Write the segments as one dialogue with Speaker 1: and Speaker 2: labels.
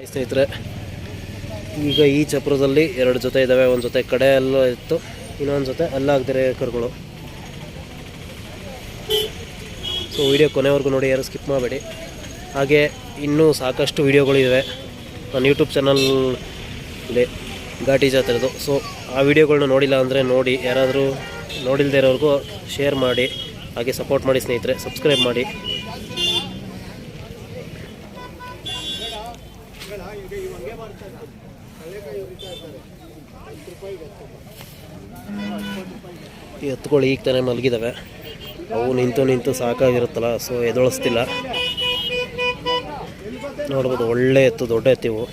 Speaker 1: ಸ್ನೇಹಿತರೆ, ಈಗ ಈ ಚಪ್ರದಲ್ಲಿ 2 ಜೊತೆ ಇದ್ದಾವೆ. ಒಂದು ಜೊತೆ ಕಡೆ ಎಲ್ಲ ಇತ್ತು, ಇನ್ನೊಂದು ಜೊತೆ ಅಲ್ಲಾಗದಿರೋ ಕರುಗಳು. ಸೊ ವಿಡಿಯೋ ಕೊನೆವರೆಗೂ ನೋಡಿ, ಯಾರು ಸ್ಕಿಪ್ ಮಾಡಬೇಡಿ. ಹಾಗೆ ಇನ್ನೂ ಸಾಕಷ್ಟು ವಿಡಿಯೋಗಳಿವೆ ನನ್ನ ಯೂಟ್ಯೂಬ್ ಚಾನಲ್ ಇದೆ ಘಾಟಿ ಜಾತ್ರೆದು. ಸೊ ಆ ವಿಡಿಯೋಗಳನ್ನ ನೋಡಿಲ್ಲ ಅಂದರೆ ನೋಡಿ, ಯಾರಾದರೂ ನೋಡಿಲ್ಲದೆ ಇರೋರಿಗೂ ಶೇರ್ ಮಾಡಿ, ಹಾಗೆ ಸಪೋರ್ಟ್ ಮಾಡಿ ಸ್ನೇಹಿತರೆ. ಸಬ್ಸ್ಕ್ರೈಬ್ ಮಾಡಿ. ಈ ಎತ್ತುಗಳು ಈಗ ತಾನೇ ಮಲಗಿದ್ದಾವೆ. ಅವು ನಿಂತು ಸಾಕಾಗಿರುತ್ತಲ್ಲ, ಸೊ ಎದೊಳಿಸ್ತಿಲ್ಲ. ನೋಡ್ಬೋದು, ಒಳ್ಳೆ ಎತ್ತು, ದೊಡ್ಡ ಎತ್ತಿವು.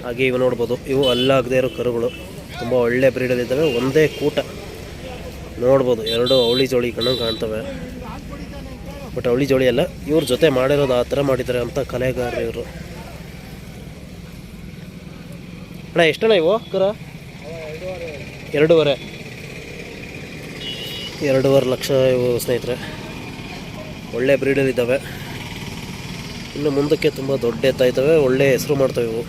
Speaker 1: ಹಾಗೆ ಇವು ನೋಡ್ಬೋದು, ಇವು ಅಲ್ಲಾಗದೇ ಇರೋ ಕರುಗಳು, ತುಂಬ ಒಳ್ಳೆ ಬ್ರೀಡಲ್ಲಿದ್ದಾವೆ. ಒಂದೇ ಕೂಟ ನೋಡ್ಬೋದು, 2 ಅವಳಿ ಜೋಳಿ ಕಣ್ಣಂಗೆ ಕಾಣ್ತವೆ. ಬಟ್ ಅವಳಿ ಜೋಳಿ ಅಲ್ಲ, ಇವ್ರ ಜೊತೆ ಮಾಡಿರೋದು ಆ ಥರ ಮಾಡಿದ್ದಾರೆ ಅಂತ ಕಲೆಗಾರ ಇವರು. ಅಣ್ಣ ಎಷ್ಟಣ್ಣ ಇವು ಕರ? 2.5 ಲಕ್ಷ ಇವು ಸ್ನೇಹಿತರೆ. ಒಳ್ಳೆ ಬ್ರೀಡಲ್ಲಿದ್ದಾವೆ. ಇನ್ನು ಮುಂದಕ್ಕೆ ತುಂಬ ದೊಡ್ಡ ಎತ್ತಾಯ್ತವೆ, ಒಳ್ಳೆ ಹೆಸರು ಮಾಡ್ತವೆ ಇವು.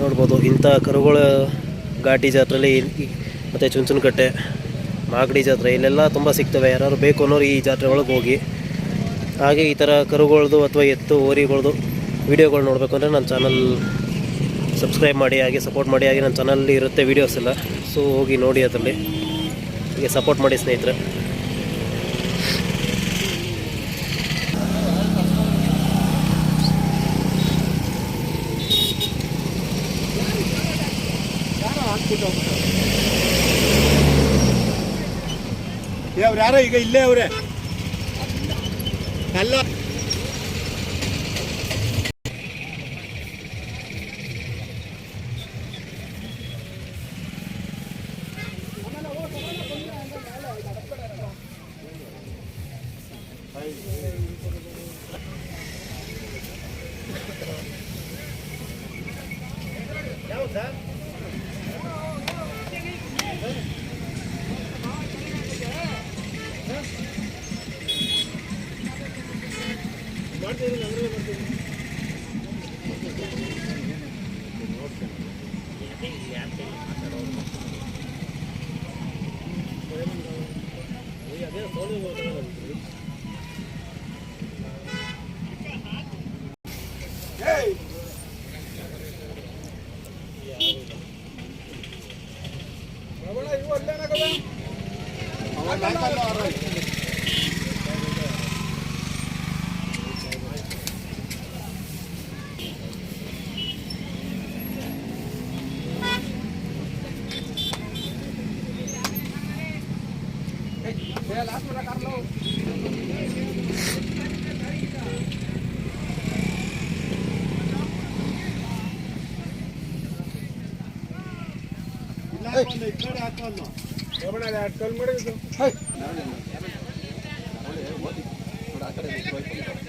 Speaker 1: ನೋಡ್ಬೋದು, ಇಂಥ ಕರುಗಳ ಘಾಟಿ ಜಾತ್ರೆಯಲ್ಲಿ ಮತ್ತು ಚುಂಚನಕಟ್ಟೆ, ಮಾಗಡಿ ಜಾತ್ರೆ ಇಲ್ಲೆಲ್ಲ ತುಂಬ ಸಿಗ್ತವೆ. ಯಾರು ಬೇಕು ಅನ್ನೋರು ಈ ಜಾತ್ರೆ ಒಳಗೆ ಹೋಗಿ. ಹಾಗೆ ಈ ಥರ ಕರುಗಳದು ಅಥವಾ ಎತ್ತು ಓರಿಗಳದು ವೀಡಿಯೋಗಳು ನೋಡಬೇಕು ಅಂದರೆ ನನ್ನ ಚಾನಲ್ ಸಬ್ಸ್ಕ್ರೈಬ್ ಮಾಡಿ, ಹಾಗೆ ಸಪೋರ್ಟ್ ಮಾಡಿ. ಹಾಗೆ ನನ್ನ ಚಾನಲ್ಲಿ ಇರುತ್ತೆ ವೀಡಿಯೋಸ್ ಎಲ್ಲ, ಸೊ ಹೋಗಿ ನೋಡಿ, ಅದರಲ್ಲಿ ಹೀಗೆ ಸಪೋರ್ಟ್ ಮಾಡಿ ಸ್ನೇಹಿತರೆ.
Speaker 2: ಯಾರೋ ಈಗ ಇಲ್ಲೇ ಅವರೇ ಅಲ್ಲ. ಹಾಕೊಂಡು